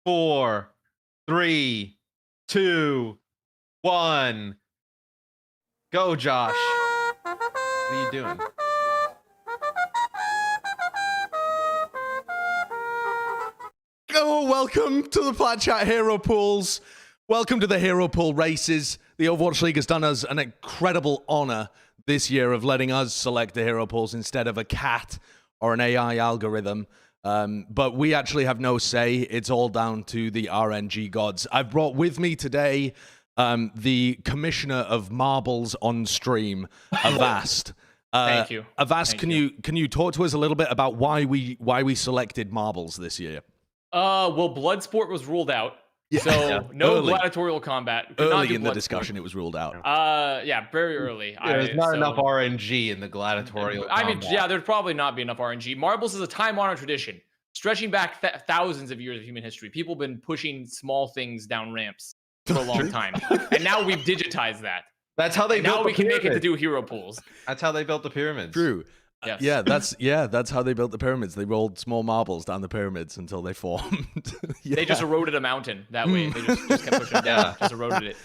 4, 3, 2, 1. Go, Josh. What are you doing? Oh, welcome to the Plat Chat Hero Pools. Welcome to the Hero Pool races. The Overwatch League has done us an incredible honor this year of letting us select the Hero Pools instead of a cat or an AI algorithm. But we actually have no say. It's all down to the RNG gods. I've brought with me today the commissioner of marbles on stream, Avast. Thank you. Avast, can you talk to us a little bit about why we selected marbles this year? Well, Bloodsport was ruled out. Yeah. So no gladiatorial combat. Early in the discussion, it was ruled out. Yeah, very early. Yeah, there's not enough RNG in the gladiatorial combat. Yeah, there'd probably not be enough RNG. Marbles is a time-honored tradition, stretching back thousands of years of human history. People have been pushing small things down ramps for a long time, and now we've digitized that. That's how they built now the we can make it to pyramids. do hero pools. That's how they built the pyramids. True. Yes. That's how they built the pyramids. They rolled small marbles down the pyramids until they formed. Yeah. They just eroded a mountain that way. They just kept pushing it down. Just eroded it.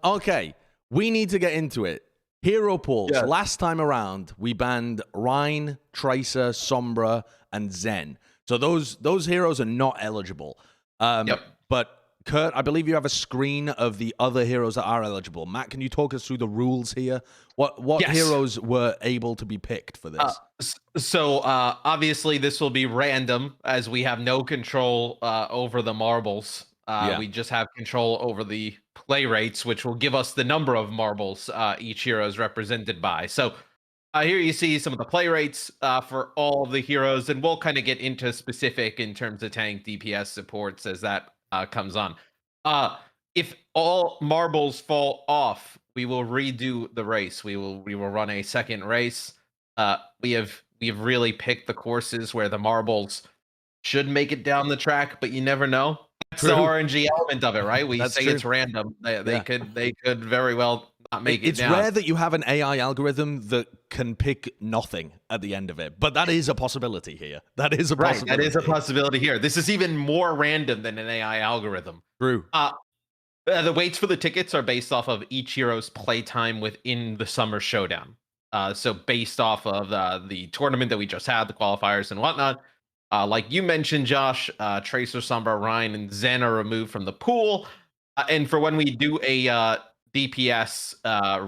Okay, we need to get into it. Hero pools. Yeah. Last time around, we banned Rein, Tracer, Sombra, and Zen. So those heroes are not eligible. But Kurt, I believe you have a screen of the other heroes that are eligible. Matt, can you talk us through the rules here? What heroes were able to be picked for this? So obviously this will be random as we have no control over the marbles. We just have control over the play rates, which will give us the number of marbles each hero is represented by. So here you see some of the play rates for all of the heroes, and we'll kind of get into specific in terms of tank DPS supports as that comes on. If all marbles fall off, we will redo the race. We will run a second race. We have really picked the courses where the marbles should make it down the track, but you never know. That's the RNG element of it, right? We say it's random. They could very well not make it down. It's rare that you have an AI algorithm that can pick nothing at the end of it, but that is a possibility here. That is a possibility. That is a possibility here. This is even more random than an AI algorithm. True. The weights for the tickets are based off of each hero's playtime within the Summer Showdown. So based off of the tournament that we just had, the qualifiers and whatnot, like you mentioned, Josh, Tracer, Sombra, Rein, and Zen are removed from the pool. And for when we do a DPS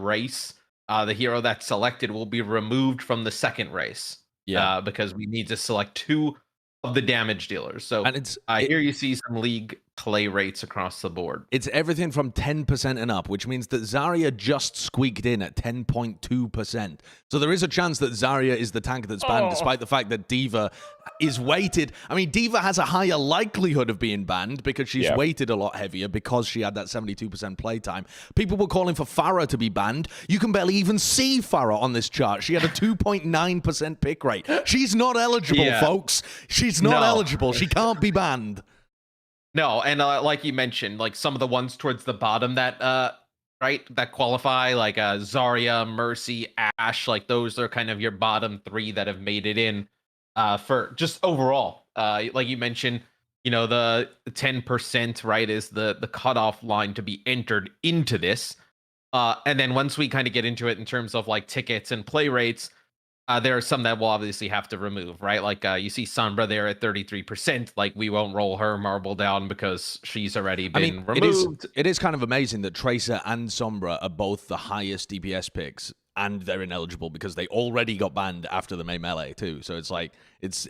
race, the hero that's selected will be removed from the second race. Because we need to select 2 of the damage dealers. So here you see some league play rates across the board. It's everything from 10% and up, which means that Zarya just squeaked in at 10.2%. So there is a chance that Zarya is the tank that's banned, despite the fact that D.Va is weighted. I mean, D.Va has a higher likelihood of being banned because she's weighted a lot heavier because she had that 72% playtime. People were calling for Pharah to be banned. You can barely even see Pharah on this chart. She had a 2.9% pick rate. She's not eligible, folks. She's not eligible. She can't be banned. No, and like you mentioned, like some of the ones towards the bottom that that qualify, like Zarya, Mercy, Ashe, like those are kind of your bottom 3 that have made it in for just overall. Like you mentioned, you know, the 10%, right, is the cutoff line to be entered into this. And then once we kind of get into it in terms of like tickets and play rates, there are some that we'll obviously have to remove, right? Like you see Sombra there at 33%. Like we won't roll her marble down because she's already been removed. It is kind of amazing that Tracer and Sombra are both the highest DPS picks, and they're ineligible because they already got banned after the main melee too. So it's like it's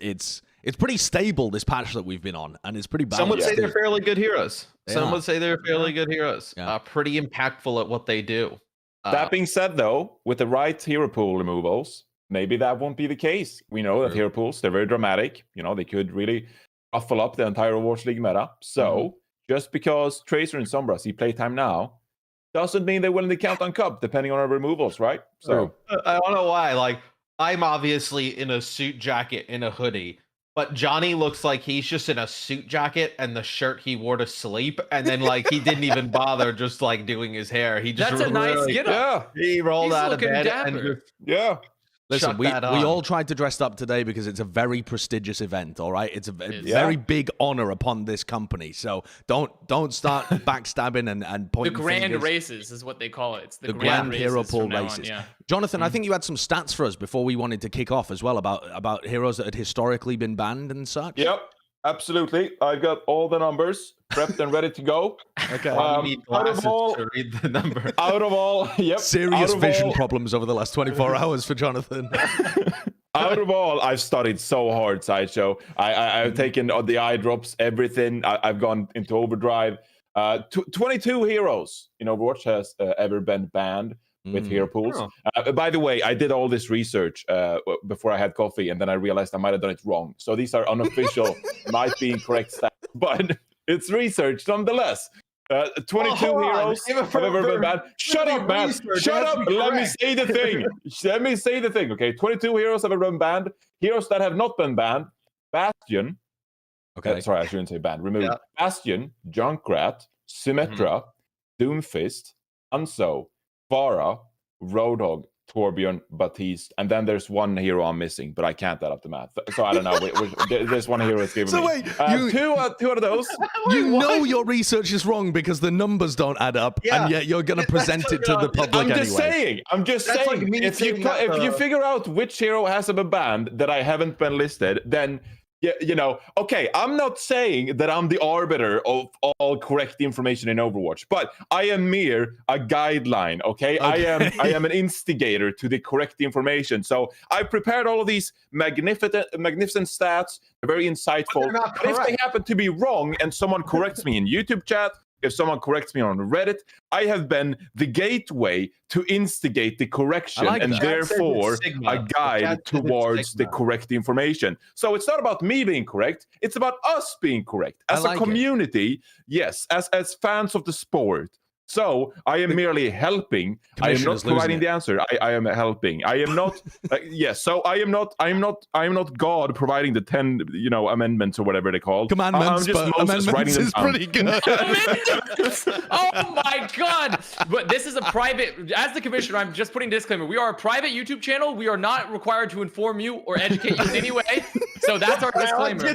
pretty stable, this patch that we've been on, and it's pretty balanced. Some would say they're fairly good heroes. Some would say they're fairly good heroes. Pretty impactful at what they do. That being said, though, with the right hero pool removals, maybe that won't be the case. We know that hero pools, they're very dramatic. You know, they could really ruffle up the entire Overwatch League meta. So just because Tracer and Sombra see playtime now doesn't mean they win the Countdown Cup, depending on our removals, right? So I don't know why. Like, I'm obviously in a suit jacket and a hoodie, but Johnny looks like he's just in a suit jacket and the shirt he wore to sleep, and then like he didn't even bother just like doing his hair. He just That's a nice get up. He rolled out of bed and just, Listen, chuck we that on. all tried to dress up today because it's a very prestigious event, all right? It's a very big honor upon this company. So don't start backstabbing and pointing The grand fingers. races is what they call it. It's the grand races hero pool from now on, races. yeah. Jonathan, I think you had some stats for us before we wanted to kick off as well about heroes that had historically been banned and such. Yep, absolutely. I've got all the numbers prepped and ready to go. Okay. You need glasses to read the number. Out of all, Serious vision problems over the last 24 hours for Jonathan. Out of all, I've studied so hard, Sideshow. I've taken the eye drops, everything. I've gone into overdrive. 22 heroes in Overwatch has ever been banned with hero pools. By the way, I did all this research before I had coffee, and then I realized I might have done it wrong. So these are unofficial, might be incorrect stats, but it's research nonetheless. 22 heroes have ever been banned. Shut up, man. Shut up. Let me say the thing. Let me say the thing, okay? 22 heroes have ever been banned. Heroes that have not been banned. Bastion. Okay. Sorry, I shouldn't say banned. Removed. Yeah. Bastion, Junkrat, Symmetra, Doomfist, Hanzo, Vara, Roadhog, Torbjorn, Baptiste, and then there's one hero I'm missing, but I can't add up the math. So I don't know. There's one hero that's given me. Wait, two out of those. know your research is wrong because the numbers don't add up, and yet you're going to present it to the public anyway. I'm just saying. Like if you figure out which hero has been banned that I haven't been listed, then okay, I'm not saying that I'm the arbiter of all correct information in Overwatch, but I am mere a guideline, okay? I am an instigator to the correct information. So I prepared all of these magnificent stats. They're very insightful. But if they happen to be wrong and someone corrects me in YouTube chat, if someone corrects me on Reddit, I have been the gateway to instigate the correction and therefore a guide towards the correct information. So it's not about me being correct. It's about us being correct. As a community, yes, as fans of the sport. So I am merely helping. I am not providing the answer. I am helping. I am not. Yes. So I am not. I am not God providing the 10 amendments or whatever they call. Commandments. I'm just Moses writing them down. Pretty good. Oh my God! But this is a private. As the commissioner, I'm just putting a disclaimer. We are a private YouTube channel. We are not required to inform you or educate you in any way. So that's our disclaimer.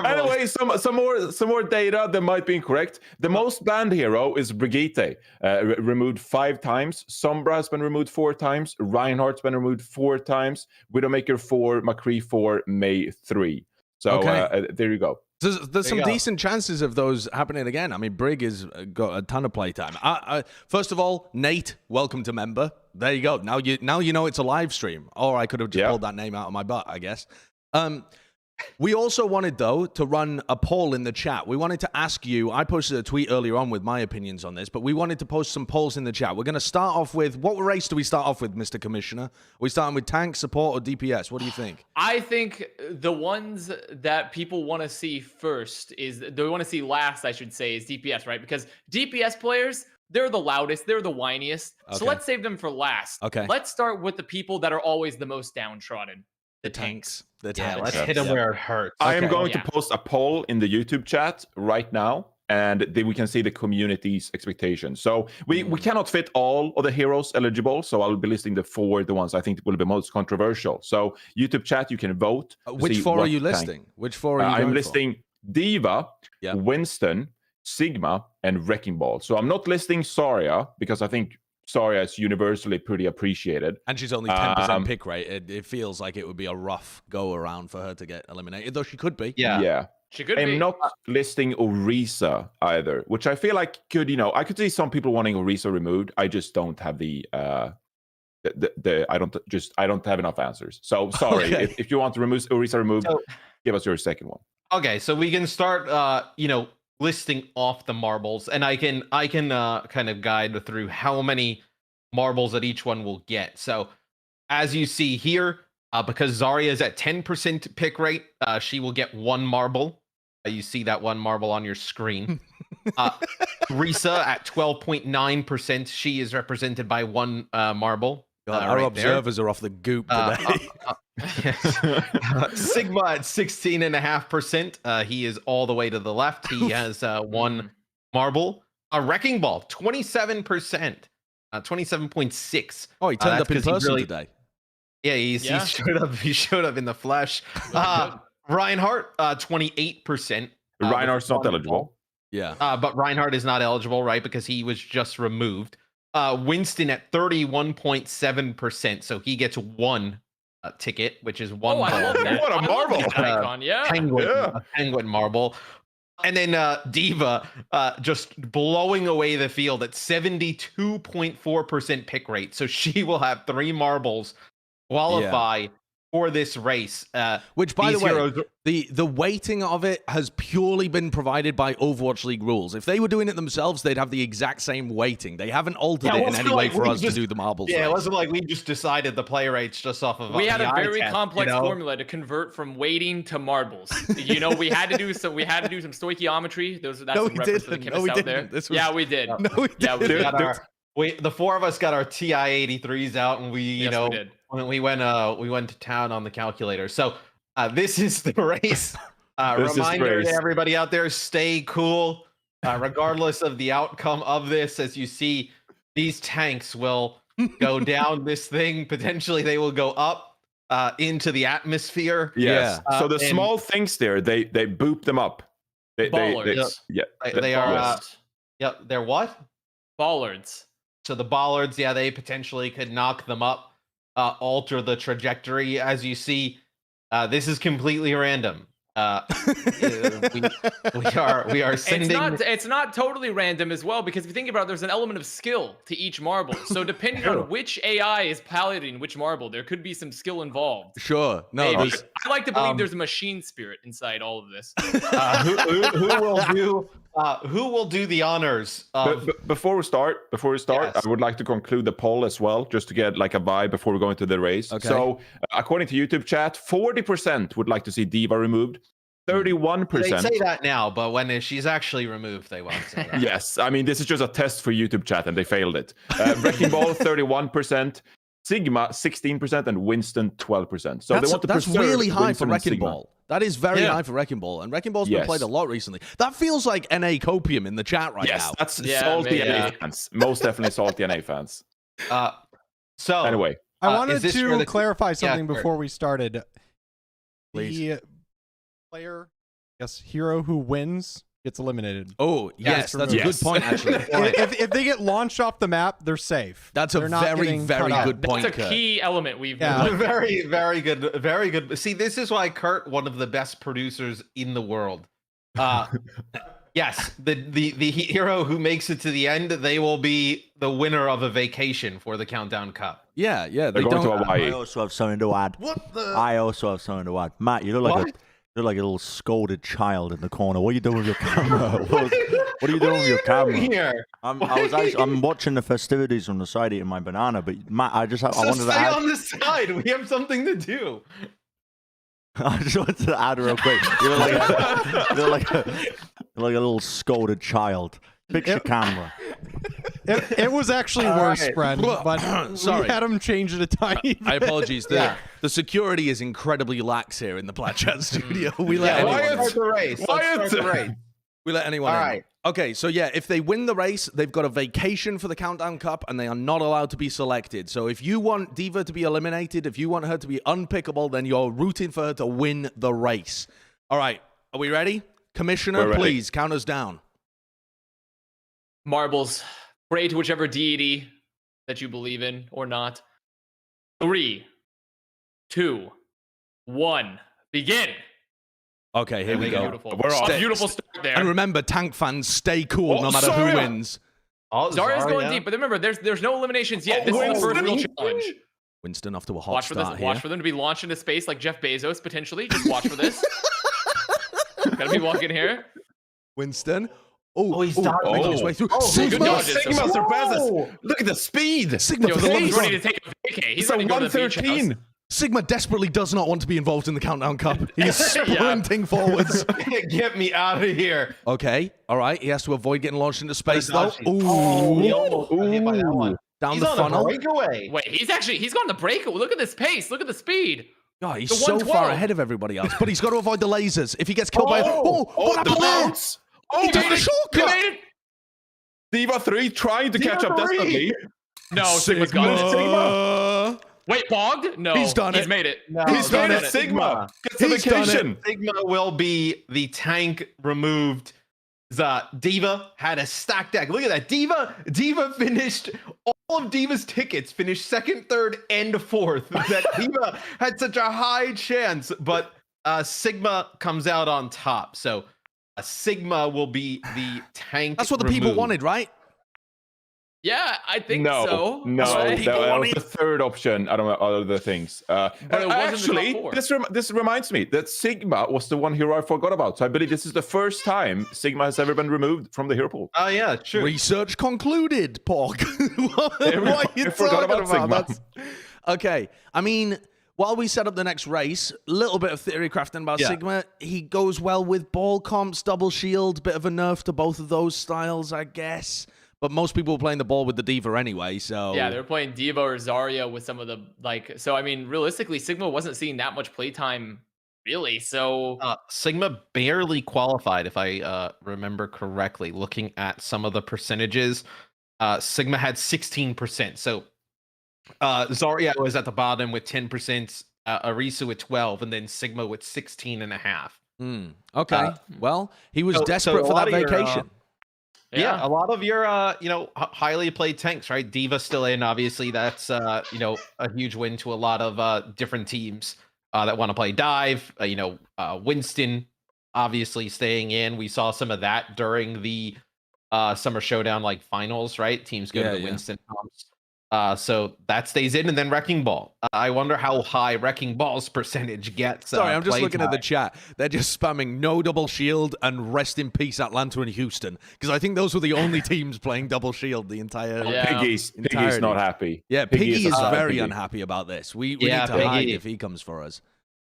Anyway, some more data that might be incorrect. The most banned hero is Brigitte, removed 5 times. Sombra has been removed 4 times. Reinhardt's been removed 4 times. Widowmaker 4, McCree 4, May 3. So there you go. There's some decent chances of those happening again. I mean, Brig has got a ton of playtime. First of all, Nate, welcome to member. There you go. Now you know it's a live stream. Or I could have just pulled that name out of my butt, I guess. We also wanted, though, to run a poll in the chat. We wanted to ask you, I posted a tweet earlier on with my opinions on this, but we wanted to post some polls in the chat. We're going to start off with, what race do we start off with, Mr. Commissioner? Are we starting with tank, support, or DPS? What do you think? I think the ones that people want to see first they want to see last, I should say, is DPS, right? Because DPS players, they're the loudest, they're the whiniest. Okay. So let's save them for last. Okay. Let's start with the people that are always the most downtrodden. The tanks. Let's hit them where it hurts. I am going to post a poll in the YouTube chat right now, and we can see the community's expectations. So we cannot fit all of the heroes eligible, so I'll be listing the ones I think will be most controversial. So YouTube chat, you can vote. Which 4 are you listing? Which 4 are you I'm listing Diva, Winston, Sigma, and Wrecking Ball. So I'm not listing Zarya, because I think Zarya is universally pretty appreciated. And she's only 10% pick rate. It feels like it would be a rough go around for her to get eliminated, though she could be. Yeah. She could be. I'm not listing Orisa either, which I feel like I could see some people wanting Orisa removed. I just don't have I don't have enough answers. So sorry. If you want to remove Orisa removed, give us your second one. Okay, so we can start listing off the marbles, and I can kind of guide through how many marbles that each one will get. So as you see here, because Zarya is at 10% pick rate, she will get 1 marble. You see that 1 marble on your screen. Risa at 12.9%, she is represented by 1 marble. Our observers are off the goop today. Sigma at 16.5%. He is all the way to the left. He has 1 marble. Wrecking Ball, 27%. 27.6. Oh, he turned up in person today. Yeah, he showed up. He showed up in the flesh. Reinhardt, 28%. Reinhardt's not eligible. Yeah. But Reinhardt is not eligible, right? Because he was just removed. Winston at 31.7%. So he gets one ticket, which is one I ball. love that. What a marble. Icon, yeah. Penguin marble. And then D.Va just blowing away the field at 72.4% pick rate. So she will have 3 marbles qualify for this race. Which, by the way, the weighting of it has purely been provided by Overwatch League rules. If they were doing it themselves, they'd have the exact same weighting. They haven't altered it in any way for us to do the marbles. Yeah, race. It wasn't like we just decided the play rates just off of. We had a very test, complex formula to convert from weighting to marbles. We had to do some. We had to do some stoichiometry. That's some reference for the chemists out there. Yeah, we did. No, we didn't. The 4 of us got our TI 83s out, and we went to town on the calculator. So this is the race. Reminder to everybody out there: stay cool, regardless of the outcome of this. As you see, these tanks will go down this thing. Potentially, they will go up into the atmosphere. Yes. So the small things there, they boop them up. They are. They're what? Bollards. So the bollards, they potentially could knock them up, alter the trajectory. As you see, this is completely random. We are sending. It's not totally random as well, because if you think about it, there's an element of skill to each marble. So depending on which AI is piloting which marble, there could be some skill involved. Sure. No, I like to believe there's a machine spirit inside all of this. Who will do the honors? Before we start, I would like to conclude the poll as well, just to get like a vibe before we go into the race. Okay. So, according to YouTube chat, 40% would like to see D.Va removed. 31%. They say that now, but when she's actually removed, they won't say that. Yes, I mean, this is just a test for YouTube chat, and they failed it. Wrecking Ball, 31%. Sigma 16% and Winston 12%. So that's really high Winston for Wrecking Ball. That is very high for Wrecking Ball, and Wrecking Ball's been played a lot recently. That feels like NA copium in the chat right now. Yes, that's salty NA fans. Most definitely salty NA fans. So anyway, I wanted to clarify something before we started. Please. The player, hero who wins gets eliminated. Oh, yes, that's a good point, actually. if they get launched off the map, they're safe. That's a very, very good point. That's a key element we've very, very good. Very good. See, this is why Kurt, one of the best producers in the world. Yes, the hero who makes it to the end, they will be the winner of a vacation for the Countdown Cup. Yeah, they're going to Hawaii. I also have something to add. I also have something to add. Matt, you look like a little scolded child in the corner. What are you doing with your camera? What are you doing with your camera? Here? I'm watching the festivities on the side eating my banana, but Matt, I wanted to add. On the side. We have something to do. I just wanted to add real quick. You're like a little scolded child. Fix your camera. It was actually worse, Brent, but sorry. We had him change it a tiny bit. I apologize. The security is incredibly lax here in the Plat Chat studio. We let anyone start the race. Let's start the race. We let anyone in. Right. Okay, so if they win the race, they've got a vacation for the Countdown Cup, and they are not allowed to be selected. So if you want D.Va to be eliminated, if you want her to be unpickable, then you're rooting for her to win the race. All right, are we ready? Commissioner, please count us down. Marbles. Pray to whichever deity that you believe in or not. 3, 2, 1. Begin. Okay, here we go. Beautiful. We're off. Beautiful start there. And remember, tank fans, stay cool no matter who wins. Zarya's going deep, but remember, there's no eliminations yet. This is the first real challenge. Winston off to a hot start here. Watch for them to be launched into space like Jeff Bezos, potentially. Just watch for this. Gotta be walking here. Winston. He's making his way through. Sigma surpasses. Look at the speed. Sigma for the Sigma's ready to take a vacay. He's ready to go to the beach house. Sigma desperately does not want to be involved in the Countdown Cup. He's sprinting forwards. Get me out of here. Okay, all right. He has to avoid getting launched into space, though. He almost got hit by that one. Down the funnel. Breakaway. Wait, he's gone the breakaway. Look at this pace. Look at the speed. God, he's so far ahead of everybody else. But he's got to avoid the lasers. If he gets killed by... what happened there? He took the shortcut. D.Va 3 trying to catch up desperately. No, Sigma's gone. Wait, bogged? No. He's done it. Made it. No, He's done made it. it, Sigma. It's a He's done it. vacation. Sigma will be the tank removed. Diva had a stack deck. Look at that. Diva finished all of Diva's tickets, finished second, third, and fourth. That Diva had such a high chance, but Sigma comes out on top. So Sigma will be the tank. That's what the people removed. wanted, right? Yeah, I think No, so. no, Right? that was the third option. I don't know other things. But it wasn't the Actually, top four. this reminds me that Sigma was the one hero I forgot about. So I believe this is the first time Sigma has ever been removed from the hero pool. Oh yeah, true. Research concluded, Pog. what are you I forgot talking about Sigma. That's... Okay, I mean, while we set up the next race, a little bit of theory crafting about Sigma. He goes well with ball comps, double shield, bit of a nerf to both of those styles, I guess. But most people were playing the ball with the Diva anyway, so... Yeah, they were playing Diva or Zarya with some of the, like... So, I mean, realistically, Sigma wasn't seeing that much playtime, really, so... Sigma barely qualified, if I remember correctly. Looking at some of the percentages, Sigma had 16%. So Zarya was at the bottom with 10%, Arisu with 12%, and then Sigma with 16.5%. Okay, well, he was desperate for that vacation. Yeah, a lot of your, highly played tanks, right? Diva still in, obviously. That's, a huge win to a lot of different teams that want to play dive. Winston, obviously, staying in. We saw some of that during the Summer Showdown, finals, right? Teams go to the Winston comps. So that stays in, and then Wrecking Ball. I wonder how high Wrecking Ball's percentage gets. Sorry, I'm just looking at the chat. They're just spamming no double shield and rest in peace Atlanta and Houston, because I think those were the only teams playing double shield the entire. Piggy's not happy. Yeah, Piggy is very unhappy about this. We need to hide if he comes for us.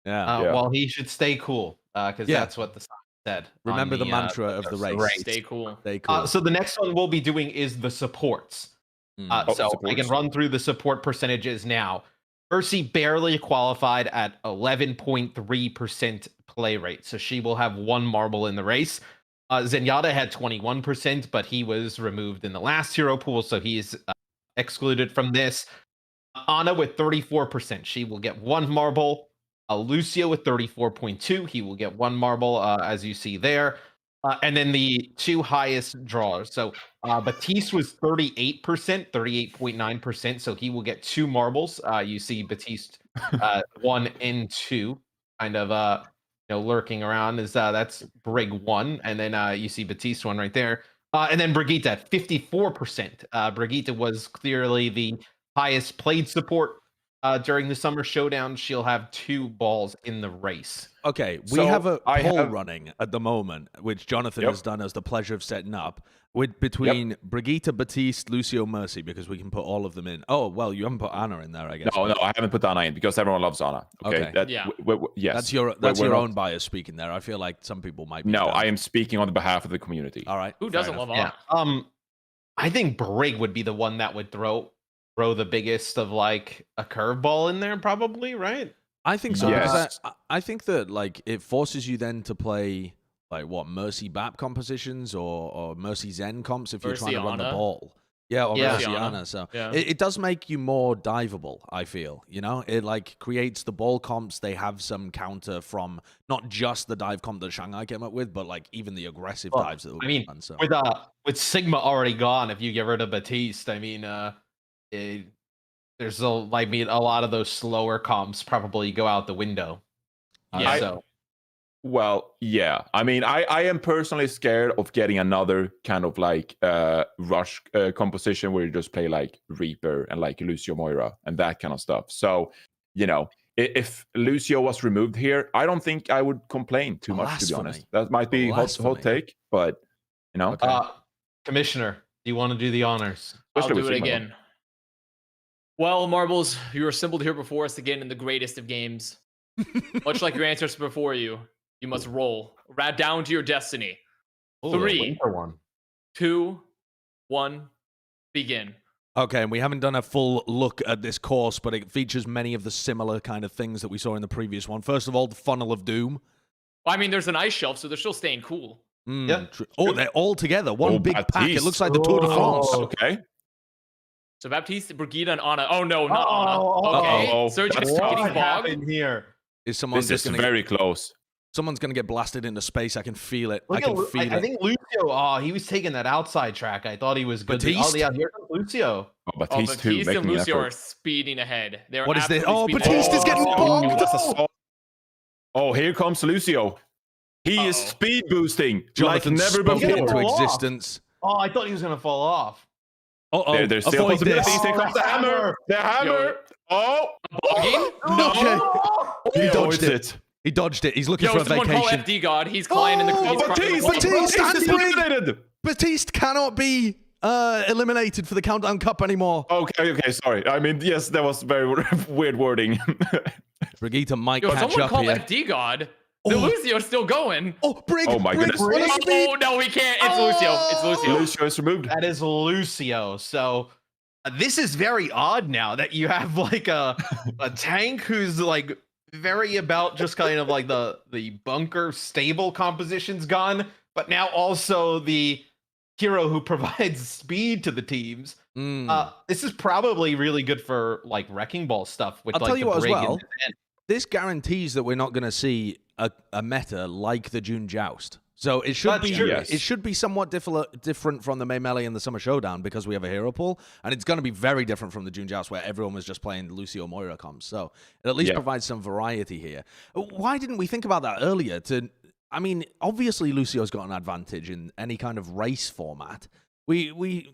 Yeah. Well, he should stay cool, because that's what the sign said. Remember the mantra of the race. Stay cool. Stay cool. So the next one we'll be doing is the supports. So I can run through the support percentages now. Mercy barely qualified at 11.3% play rate, so she will have one marble in the race. Zenyatta had 21%, but he was removed in the last hero pool, so he's excluded from this. Ana with 34%, she will get one marble. Lucio with 34.2, he will get one marble, as you see there. And then the two highest drawers. So Batiste was 38%, 38.9%. So he will get two marbles. You see Batiste 1 and 2 kind of lurking around. That's Brig 1. And then you see Batiste 1 right there. And then Brigitte at 54%. Brigitte was clearly the highest played support during the Summer Showdown. She'll have two balls in the race. Okay, we have a poll running at the moment, which Jonathan has done us the pleasure of setting up, between Brigitte, Batiste, Lucio, Mercy, because we can put all of them in. Oh, well, you haven't put Ana in there, I guess. No, I haven't put Ana in because everyone loves Ana. Okay. Yes. That's your own bias speaking there. I feel like some people might be. No, I am speaking on behalf of the community. All right. Who doesn't love Ana? Yeah. I think Brig would be the one that would throw the biggest of a curveball in there, probably, right? I think so. Yes. Because I think that it forces you then to play Mercy BAP compositions or Mercy Zen comps if you're trying to run the ball. Yeah, or Mercy Ana. So it does make you more diveable, I feel. It creates the ball comps. They have some counter from not just the dive comp that Shanghai came up with, but even the aggressive dives that will be done. So with Sigma already gone, if you get rid of Batiste, there's a lot of those slower comps probably go out the window. Well, yeah. I am personally scared of getting another kind of rush composition where you just play Reaper and Lucio Moira and that kind of stuff. So, if Lucio was removed here, I don't think I would complain too much, to be honest. That might be hot take, but Okay. Commissioner, do you want to do the honors? I'll do it again. Well, Marbles, you were assembled here before us again in the greatest of games. Much like your ancestors before you, you must roll. Right down to your destiny. 3, 2, 1, begin. Okay, and we haven't done a full look at this course, but it features many of the similar kind of things that we saw in the previous one. First of all, the Funnel of Doom. There's an ice shelf, so they're still staying cool. Yeah. Oh, they're all together. One big pack. It looks like the Tour de France. Okay. So Baptiste, Brigida, and Anna. Oh no, not Anna. Okay, Surge is What getting bogged. happened here? Is someone This just is going very close. Someone's going to get blasted into space. I can feel it. I Look can at, feel it. I think Lucio. He was taking that outside track. I thought he was good. Batiste? Yeah, here comes Lucio. Oh, Batiste too, Batiste and making an Lucio effort. are speeding ahead. They're What is this? absolutely Oh, speeding Batiste ahead. is getting bogged. That's assault. Oh, here comes Lucio. He is speed boosting Jonathan like never spoke it before. into Fall off. existence. Oh, I thought he was gonna fall off. There's still avoid this. possibilities. Here comes the hammer. The hammer. Oh, Bogging? No. He dodged avoids it. He dodged it. He's looking Yo, for a someone call vacation. FD God. He's flying in the. Oh, he's Batiste is eliminated. Batiste cannot be eliminated for the Countdown Cup anymore. Okay, sorry. I mean, yes, that was very weird wording. Brigitte might Yo, catch someone up call here. FD God. The Lucio's still going. Oh, Brig! Oh my Briggs goodness. on a speed. Oh no, we can't. It's Lucio. It's Lucio. Lucio is removed. That is Lucio. So this is very odd now that you have like a tank who's like very about just kind of like the bunker stable composition's gone, but now also the hero who provides speed to the teams. This is probably really good for like wrecking ball stuff. With I'll like tell you the what as Brig well. and the Zen. This guarantees that we're not going to see a meta like the June Joust. So it should That's be true. Yes. it should be somewhat different from the May Melee and the Summer Showdown because we have a hero pool, and it's going to be very different from the June Joust where everyone was just playing Lucio Moira comps. So it at least provides some variety here. Why didn't we think about that earlier? I mean, obviously Lucio's got an advantage in any kind of race format. We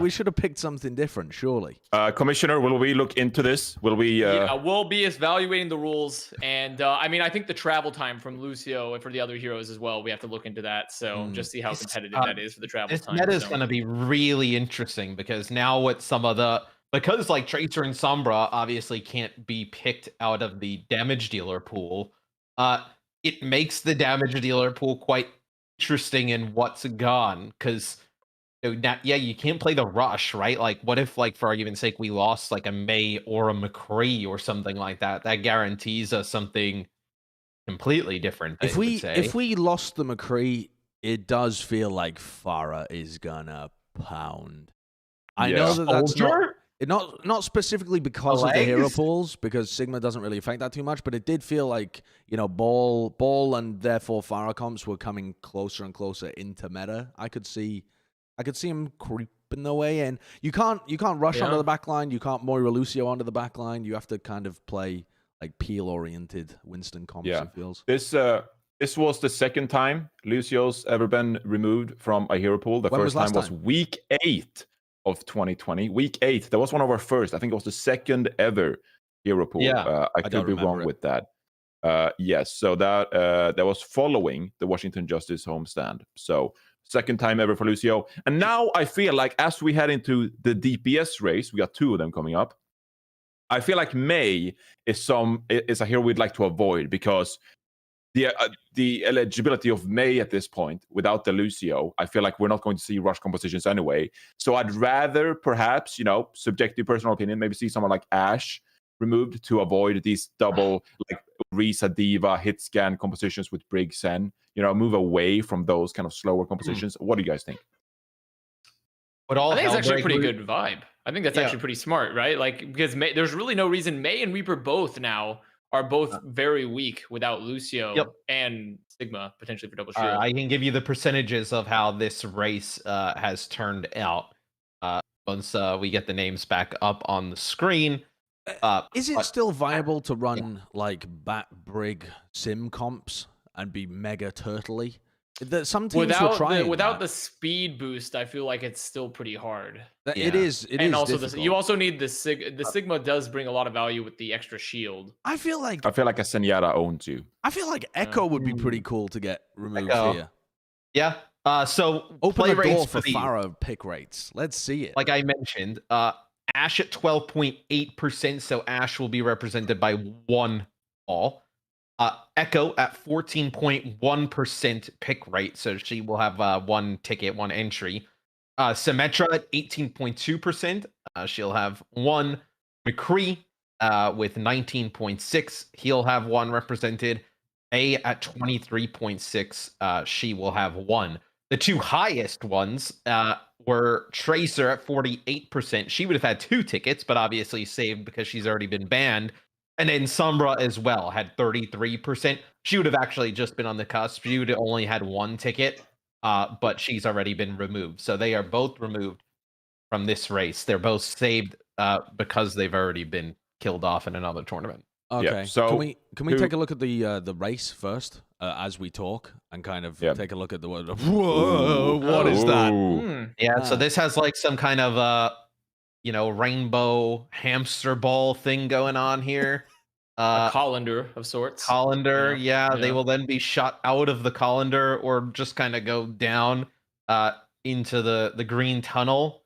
should have picked something different, surely. Commissioner, will we look into this? Will we? Yeah, we'll be evaluating the rules, and I mean, I think the travel time from Lucio and for the other heroes as well, we have to look into that. So just see how competitive that is for the travel This time. meta is going to be really interesting because now with some of because like Tracer and Sombra obviously can't be picked out of the damage dealer pool, it makes the damage dealer pool quite interesting in what's gone because you can't play the rush, right? Like what if like for argument's sake we lost like a May or a McCree or something like that? That guarantees us something completely different. If we lost the McCree, it does feel like Farah is gonna pound. I know that's not specifically because of the hero pools, because Sigma doesn't really affect that too much, but it did feel like, Ball and therefore Farah comps were coming closer and closer into meta. I could see him creeping their way in. You can't rush onto the back line. You can't Moira Lucio onto the back line. You have to kind of play like peel-oriented Winston comps, it feels. This was the second time Lucio's ever been removed from a hero pool. The first time was week 8 of 2020. Week 8. That was one of our first. I think it was the second ever hero pool. Yeah, I could be wrong with that. Yes, so that was following the Washington Justice homestand. So second time ever for Lucio. And now I feel like as we head into the DPS race, we got 2 of them coming up. I feel like May is a hero we'd like to avoid because the eligibility of May at this point without the Lucio, I feel like we're not going to see rush compositions anyway. So I'd rather perhaps, subjective personal opinion, maybe see someone like Ashe removed to avoid these double like Risa Diva hit scan compositions with Brig Sen. Move away from those kind of slower compositions. What do you guys think? I think it's actually a pretty good vibe. I think that's actually pretty smart, right? Like because there's really no reason May and Reaper are both very weak without Lucio and Sigma potentially for double shield. I can give you the percentages of how this race has turned out once we get the names back up on the screen. Is it still viable to run like Bat Brig sim comps and be mega turtly? Some teams were trying without the speed boost. I feel like it's still pretty hard. It is. And also, difficult. you also need the Sigma does bring a lot of value with the extra shield. I feel like a Zenyatta owns you. I feel like Echo would be pretty cool to get removed here. Yeah. So open play the door rates for Farah pick rates. Let's see it. Like I mentioned, Ashe at 12.8%, so Ashe will be represented by 1 ball. Echo at 14.1% pick rate, so she will have 1 ticket, 1 entry. Symmetra at 18.2%, she'll have 1. McCree with 19.6, he'll have 1 represented. A at 23.6, she will have 1. The two highest ones were Tracer at 48%. She would have had 2 tickets, but obviously saved because she's already been banned. And then Sombra as well had 33%. She would have actually just been on the cusp. She would have only had 1 ticket, but she's already been removed. So they are both removed from this race. They're both saved because they've already been killed off in another tournament. Okay. Yeah, so can we take a look at the race first as we talk and kind of take a look at the word? Whoa, what is that? Yeah. So this has like some kind of rainbow hamster ball thing going on here. A colander of sorts. Colander, yeah. They will then be shot out of the colander or just kind of go down into the green tunnel.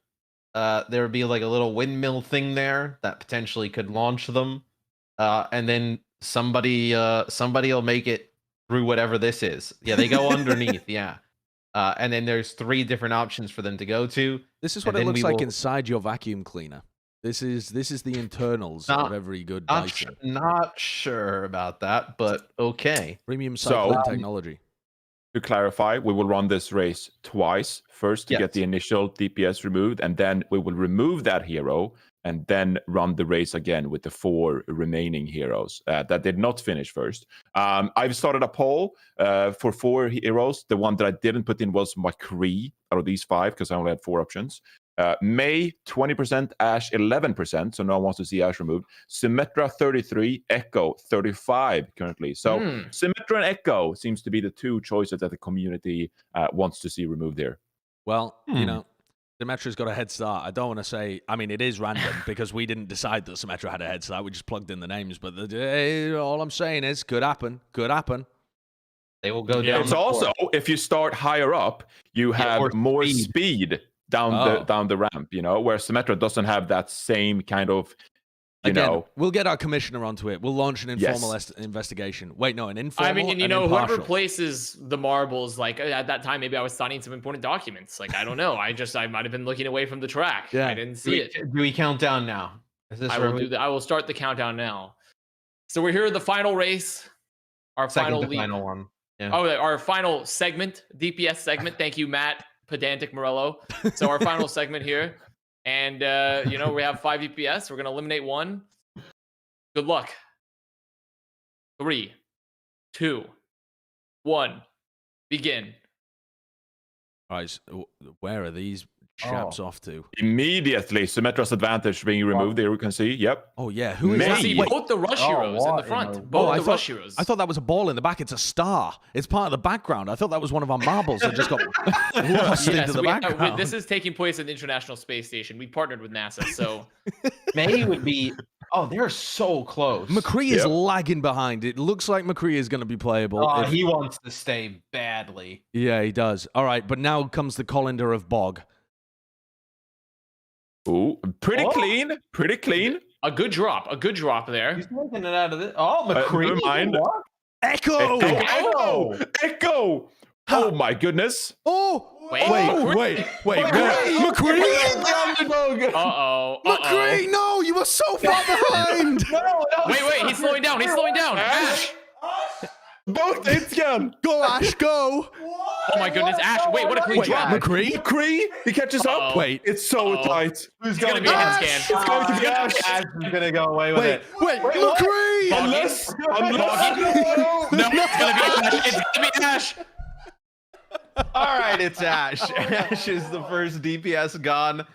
There would be like a little windmill thing there that potentially could launch them. And then somebody will make it through whatever this is. Yeah, they go underneath. Yeah. And then there's 3 different options for them to go to. This is what it looks like inside your vacuum cleaner. This is the internals of every good Dyson. Not sure about that, but okay. Premium cycling technology. To clarify, we will run this race twice. First to get the initial DPS removed, and then we will remove that hero and then run the race again with the 4 remaining heroes that did not finish first. I've started a poll for 4 heroes. The one that I didn't put in was McCree out of these 5 because I only had 4 options. May 20%, Ashe 11%, so no one wants to see Ashe removed. Symmetra 33, Echo 35 currently. So Symmetra and Echo seems to be the 2 choices that the community wants to see removed here. Well, Symmetra's got a head start. I don't want to say, I mean, it is random because we didn't decide that Symmetra had a head start. We just plugged in the names, but all I'm saying is could happen. Could happen. They will go down. It's also, if you start higher up, you have more speed down the ramp, where Symmetra doesn't have that same kind of, we'll get our commissioner onto it. We'll launch an informal investigation. Wait, no, an informal. I mean, whoever places the marbles, like at that time, maybe I was signing some important documents. Like, I don't know. I might have been looking away from the track. Yeah. I didn't see it. Do we count down now? I will do that. I will start the countdown now. So we're here at the final race. Our final one. Yeah. Oh, our final segment, DPS segment. Thank you, Matt. Pedantic Morello. So our final segment here. And, we have 5 DPS. We're going to eliminate 1. Good luck. 3, 2, 1. Begin. All right, where are these chaps off to? Immediately, Symmetra's advantage being removed. There you can see. Yep. Oh, yeah. Who is that? See, both the rush heroes in the front. Both the rush heroes. I thought that was a ball in the back. It's a star. It's part of the background. I thought that was one of our marbles that just got lost into the background. This is taking place at the International Space Station. We partnered with NASA, so... May would be... Oh, they're so close. McCree is lagging behind. It looks like McCree is going to be playable. Oh, he wants to stay badly. Yeah, he does. All right, but now comes the colander of Bog. Ooh, pretty clean. A good drop there. He's making it out of this. Oh, McCree. Never mind. Echo! Oh my goodness. Oh! Wait. McCree! Uh-oh. McCree, no! You were so far behind! No. Wait, he's slowing down. Ash! Both hits again. Go, Ash, go! Oh my goodness, Ash! Wait, what a clean drop! McCree, he catches up. Wait, it's so tight. It's gonna be a head scan. It's going to be Ash is gonna go away with it. Wait, McCree! Unless no, it's gonna be Ash. All right, it's Ash. Ash is the first DPS gone.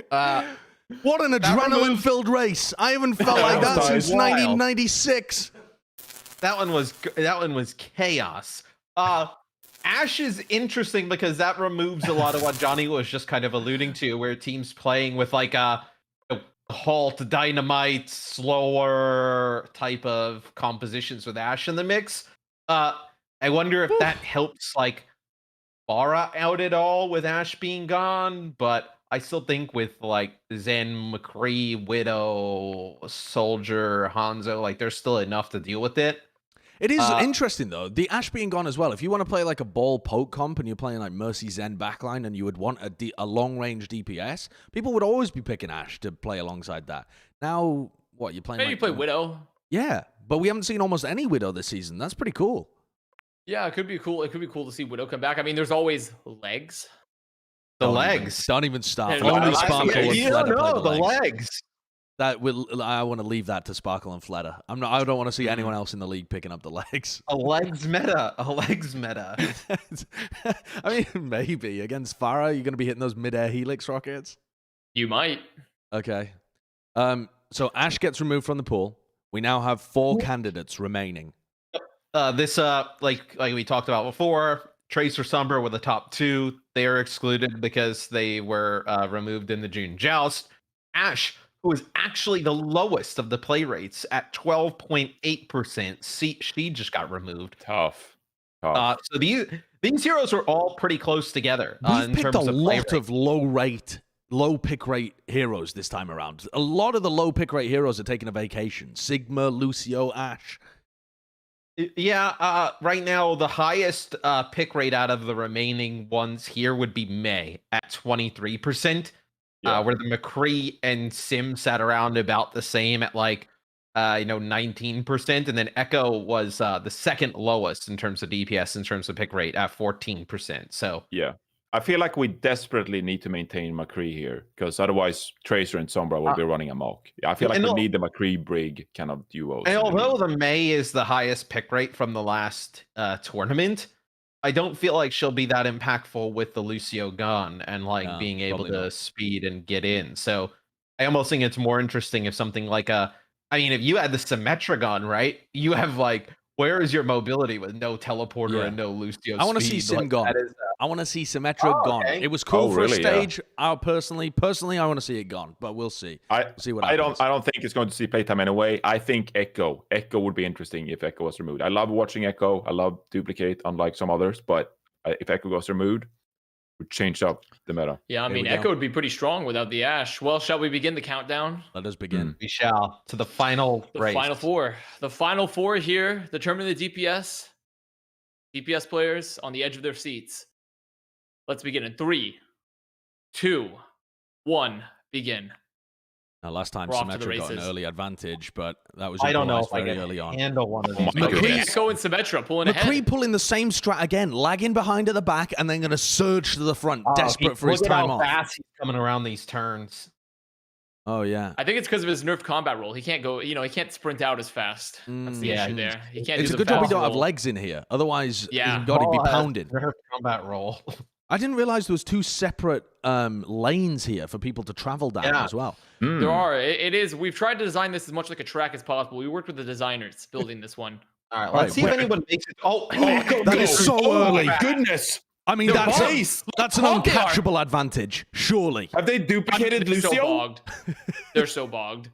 What an adrenaline-filled race! I haven't felt like that since 1996. That one was chaos. Ash is interesting because that removes a lot of what Johnny was just kind of alluding to, where teams playing with like a halt, dynamite, slower type of compositions with Ash in the mix. I wonder if that helps like Bara out at all with Ash being gone, but I still think with like Zen, McCree, Widow, Soldier, Hanzo, like there's still enough to deal with it. It is interesting, though, the Ash being gone as well. If you want to play like a ball poke comp and you're playing like Mercy Zen backline and you would want a long-range DPS, people would always be picking Ash to play alongside that. Now, what, you're playing Maybe you play Widow? Yeah, but we haven't seen almost any Widow this season. That's pretty cool. Yeah, it could be cool. It could be cool to see Widow come back. I mean, there's always legs. The legs. Don't even start. Yeah, Only I- Sparkle yeah, and You Fleta don't play know the the legs. legs. I want to leave that to Sparkle and Fleta. I don't want to see anyone else in the league picking up the legs. A legs meta. A legs meta. I mean, maybe against Farah, you're going to be hitting those mid-air helix rockets. You might. Okay. So Ash gets removed from the pool. We now have 4 candidates remaining. This like we talked about before, Tracer Sombra were the top 2. They are excluded because they were removed in the June joust. Ash, who is actually the lowest of the play rates at 12.8%, she just got removed. Tough. So these heroes were all pretty close together We've in picked terms a of play lot rate. of low pick rate heroes this time around. A lot of the low pick rate heroes are taking a vacation. Sigma, Lucio, Ash. Yeah, right now the highest pick rate out of the remaining ones here would be May at 23%, where the McCree and Sim sat around about the same at 19%, and then Echo was the second lowest in terms of DPS in terms of pick rate at 14%. So yeah, I feel like we desperately need to maintain McCree here because otherwise Tracer and Sombra will be running amok. I feel like we need the McCree Brig kind of duo. And although the May is the highest pick rate from the last tournament, I don't feel like she'll be that impactful with the Lucio gun and being able to speed and get in. So I almost think it's more interesting if something like if you had the Symmetra gun, right? You have where is your mobility with no teleporter and no Lucio? I want to see Sim gone. I want to see Symmetra gone. It was cool for a stage. Personally, I want to see it gone, but we'll see. We'll see what happens. I don't think it's going to see playtime anyway. I think Echo would be interesting if Echo was removed. I love watching Echo. I love Duplicate, unlike some others. But if Echo goes removed, it would change up the meta. Yeah, I mean, Echo would be pretty strong without the Ash. Well, shall we begin the countdown? Let us begin. We shall to the final race. Final 4. The final 4 here determine the DPS. DPS players on the edge of their seats. Let's begin in 3, 2, 1. Begin. Now, last time We're off to the Symmetra got an races. early advantage, but that was I don't know if I very can early on. handle one of these. McCree, Echo, and Symmetra pulling ahead. McCree pulling the same strat again, lagging behind at the back, and then going to surge to the front, desperate for his Look at time how off. fast he's coming around these turns. Oh yeah, I think it's because of his nerf combat role. He can't go, he can't sprint out as fast. That's the issue there. He can't it's do a the good job we fast don't have roll. legs in here. Otherwise, Yeah. he's got to be Ball has pounded. Nerf combat roll. I didn't realize there was 2 separate lanes here for people to travel down as well. There are. It is. We've tried to design this as much like a track as possible. We worked with the designers building this one. All right, let's see if anyone makes it. That is so early. My goodness. I mean, that's an Look, they are. uncatchable advantage, surely. Have they duplicated They're so Lucio? bogged. They're so bogged.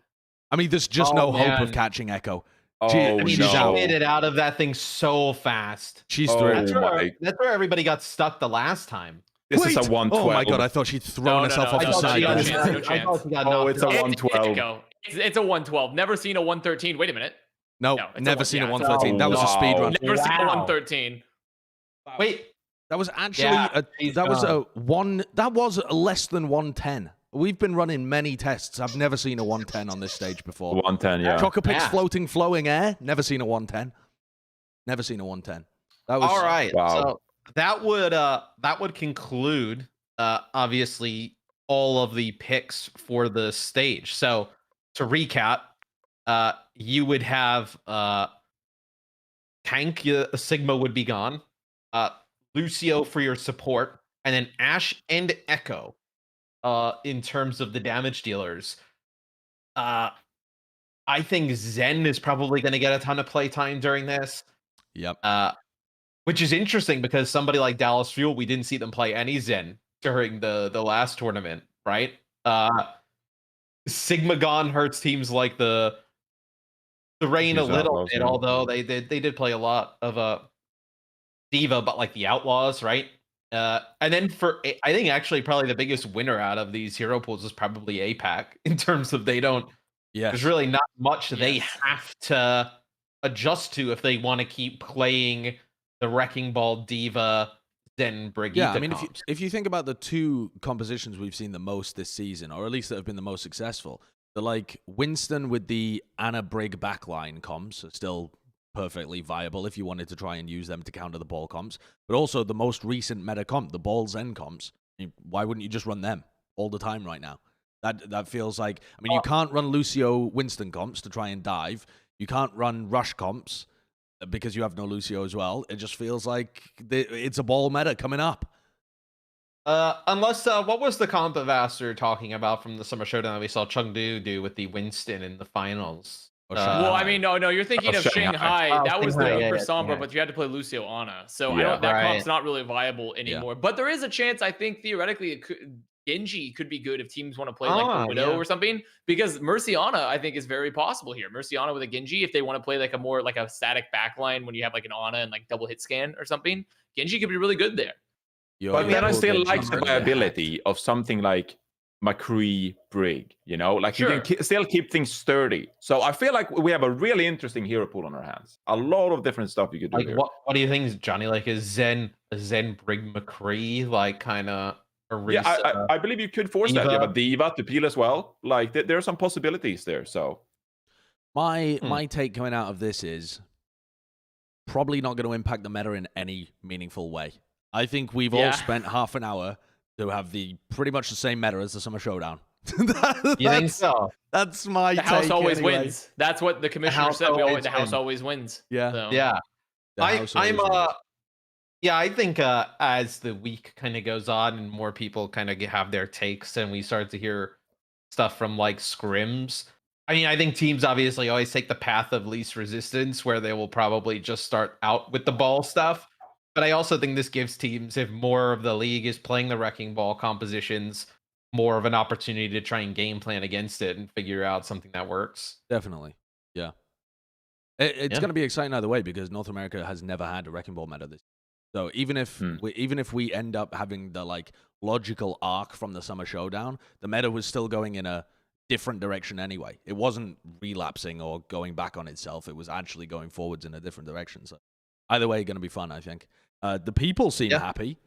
I mean, there's just Oh, no hope man. of catching Echo. Oh, She no. made it out of that thing so fast. She's Oh, through. That's where everybody got stuck the last time. This is a 112. Oh my god, I thought she'd thrown herself off no, the no, side. no there. chance, no I chance. thought she got Oh, knocked it's a out. 112. Echo. It's a 112. Never seen a 113. Wait a minute. No, No, it's a never one- seen a yeah, 113. That was a speed run. Never seen a Wow. 113. Wait, That was actually she's that was gone. a one. That was a less than 110. We've been running many tests. I've never seen a 110 on this stage before. 110, yeah. Chocopix Yeah. floating, flowing air. Never seen a 110. Never seen a 110. That was all right. Wow. So that would conclude obviously all of the picks for the stage. So to recap, you would have Tank, Sigma would be gone. Lucio for your support, and then Ash and Echo in terms of the damage dealers. I think Zen is probably going to get a ton of playtime during this. Yep. Which is interesting because somebody like Dallas Fuel, we didn't see them play any Zen during the last tournament, right? Sigma Gon hurts teams like the Rain a These little Outlaws, bit, yeah. although they did play a lot of Diva, but like the Outlaws, right? And then I think actually probably the biggest winner out of these hero pools is probably APAC in terms of there's really not much they have to adjust to if they want to keep playing the Wrecking Ball Diva then Brigitte. Yeah, I mean, if you think about the 2 compositions we've seen the most this season, or at least that have been the most successful, the like Winston with the Anna Brig backline comms are still perfectly viable if you wanted to try and use them to counter the ball comps. But also the most recent meta comp, the ball Zen comps. Why wouldn't you just run them all the time right now? That feels like, I mean, you can't run Lucio Winston comps to try and dive. You can't run rush comps because you have no Lucio as well. It just feels like it's a ball meta coming up. Unless, what was the comp Avast talking about from the Summer Showdown that we saw Chengdu do with the Winston in the finals? Well, I mean, no, you're thinking of Shanghai. Oh, that was the Shanghai, one for yeah, Sombra, yeah. but you had to play Lucio Ana. So Yeah. that comp's not really viable anymore. But there is a chance, I think, theoretically, Genji could be good if teams want to play like the Widow or something. Because Mercy Ana, I think, is very possible here. Mercy Ana with a Genji, if they want to play like a more like a static backline when you have like an Ana and like double hit scan or something, Genji could be really good there. But then I still like the viability of something like McCree Brig, you know, like you can still keep things sturdy. So I feel like we have a really interesting hero pool on our hands. A lot of different stuff you could do like, here. what do you think, Johnny? Like, is Zen Brig McCree like kind of a Yeah, I believe you could force that. You have a Diva to peel as well. Like there are some possibilities there. So my take coming out of this is probably not going to impact the meta in any meaningful way. I think we've all spent half an hour to have pretty much the same meta as the Summer Showdown. You think so? That's my The take house always anyway. wins. That's what the commissioner said. The house always wins. Yeah. So. Yeah. I'm Yeah, I think as the week kind of goes on and more people kind of have their takes and we start to hear stuff from like scrims. I mean, I think teams obviously always take the path of least resistance where they will probably just start out with the ball stuff. But I also think this gives teams, if more of the league is playing the wrecking ball compositions, more of an opportunity to try and game plan against it and figure out something that works. Definitely. Yeah. It's going to be exciting either way because North America has never had a wrecking ball meta this. So even if we end up having the like logical arc from the Summer Showdown, the meta was still going in a different direction anyway. It wasn't relapsing or going back on itself. It was actually going forwards in a different direction. So either way, going to be fun, I think. The people seem happy.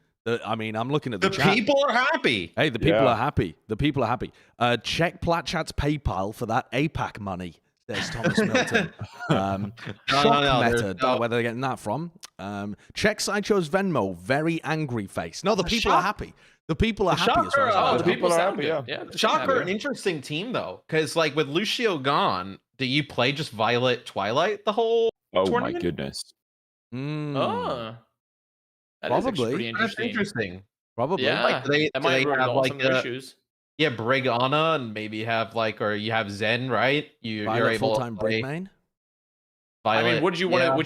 I mean, I'm looking at the chat. People are happy. Hey, the people are happy. The people are happy. Check Plat Chat's PayPal for that APAC money, says Thomas Milton. Shock meta. Don't know where they're getting that from. Check Sideshow's Venmo. Very angry face. No, the people are happy. The people are happy as far as the people are happy. Yeah. Shocker, an interesting team though, because like with Lucio gone, do you play just Violet Twilight the whole tournament? My goodness. Oh. Probably. That's interesting. Probably. Yeah. Like, that might have have like some issues. Yeah, Brig Ana and maybe have like, or you have Zen, right? You're able full-time to play Brig main. Violet. I mean, would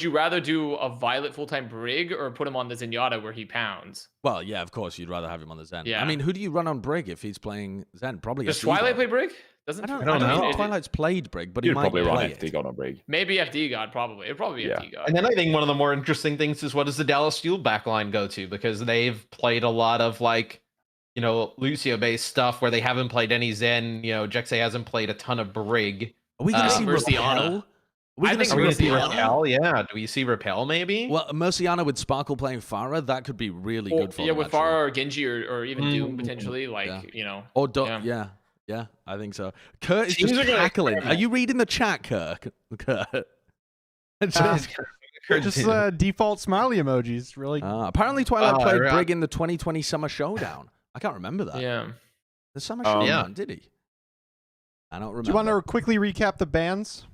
you rather do a Violet full-time Brig or put him on the Zenyatta where he pounds? Well, yeah, of course, you'd rather have him on the Zen. Yeah. I mean, who do you run on Brig if he's playing Zen? Probably Does Twilight play Brig? I don't know. Twilight's played Brig, but he might probably run play FD God on Brig. Maybe FD God, probably. It'd probably be FD God. And then I think one of the more interesting things is what does the Dallas Fuel backline go to? Because they've played a lot of like, you know, Lucio-based stuff where they haven't played any Zen. You know, Jexay hasn't played a ton of Brig. Are we going to see Merciana? Repel? I think Are we going to see Merciana. Repel? Yeah. Do we see Repel maybe? Well, Merciana with Sparkle playing Farah, that could be really good for them. Yeah, with actually. Farah or Genji or even Doom potentially. Like, you know. Or yeah, I think so. Kurt is just cackling. Are you reading the chat, Kurt? Just default smiley emojis, really. Apparently, Twilight played Brig in the 2020 Summer Showdown. I can't remember that. Yeah. The Summer Showdown, did he? I don't remember. Do you want to quickly recap the bans?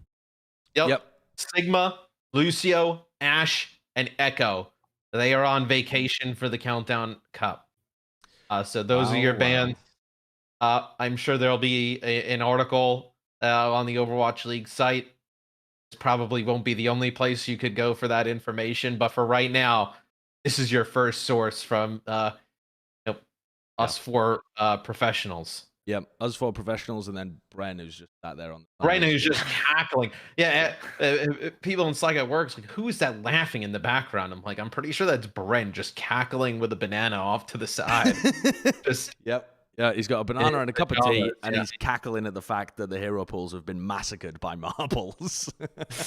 Yep. Sigma, Lucio, Ash, and Echo. They are on vacation for the Countdown Cup. So those are your bans. I'm sure there'll be an article on the Overwatch League site. This probably won't be the only place you could go for that information, but for right now, this is your first source from us four professionals. Yep, us four professionals, and then Bren, who's just sat there on. Bren, who's just cackling. Yeah, people in Slack at work, like, who is that laughing in the background? I'm like, I'm pretty sure that's Bren just cackling with a banana off to the side. Yep. Yeah, he's got a banana and a cup of tea, and he's cackling at the fact that the hero pools have been massacred by marbles.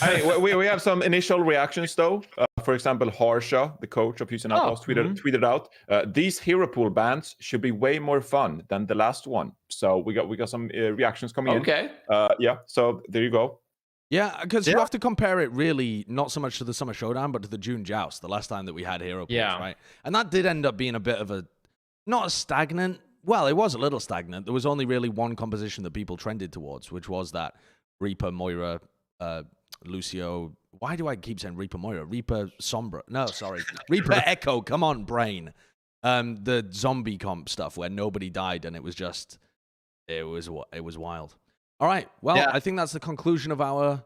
Hey, we have some initial reactions though. For example, Harsha, the coach of Houston Outlaws, tweeted out, "These hero pool bans should be way more fun than the last one." So we got some reactions coming in. Okay. Yeah. So there you go. Yeah, because you have to compare it really not so much to the Summer Showdown, but to the June Joust, the last time that we had hero pools, right? And that did end up being a bit of a, not a stagnant, well, it was a little stagnant. There was only really one composition that people trended towards, which was that Reaper, Moira, Lucio. Why do I keep saying Reaper, Moira? Reaper, Sombra. No, sorry. Reaper, Echo. Come on, brain. The zombie comp stuff where nobody died and it was just, it was wild. All right. Well, I think that's the conclusion of our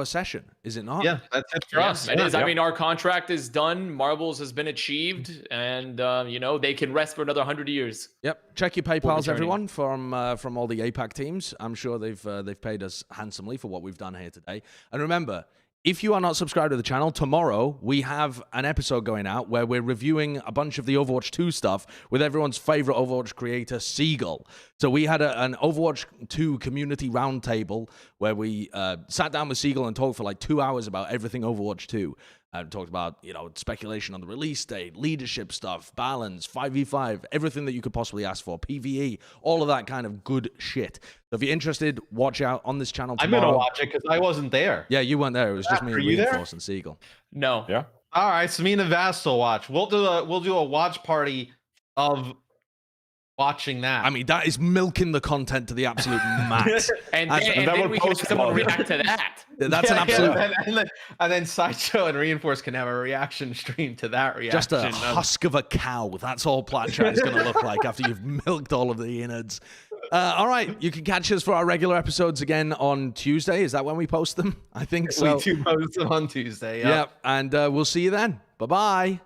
session, is it not? Yeah, that's it for us. It is. I mean, our contract is done. Marbles has been achieved, and they can rest for another 100 years. Yep. Check your PayPals, everyone, from all the APAC teams. I'm sure they've paid us handsomely for what we've done here today. And remember, if you are not subscribed to the channel, tomorrow we have an episode going out where we're reviewing a bunch of the Overwatch 2 stuff with everyone's favorite Overwatch creator, Seagull. So we had an Overwatch 2 community roundtable where we sat down with Seagull and talked for like 2 hours about everything Overwatch 2. Talked about, speculation on the release date, leadership stuff, balance, 5v5, everything that you could possibly ask for, PvE, all of that kind of good shit. So if you're interested, watch out on this channel tomorrow. I'm going to watch it because I wasn't there. Yeah, you weren't there. It was just me and Reinforce and Seagull. No. Yeah. All right, so me and Avast will watch. We'll do a watch party of watching that. I mean, that is milking the content to the absolute max. and then we can have someone react to that. That's an absolute... And then Sideshow and Reinforce can have a reaction stream to that reaction. Just a husk of a cow. That's all Plat Chat is going to look like after you've milked all of the innards. All right, you can catch us for our regular episodes again on Tuesday. Is that when we post them? I think so. We do post them on Tuesday. Yeah, and we'll see you then. Bye-bye.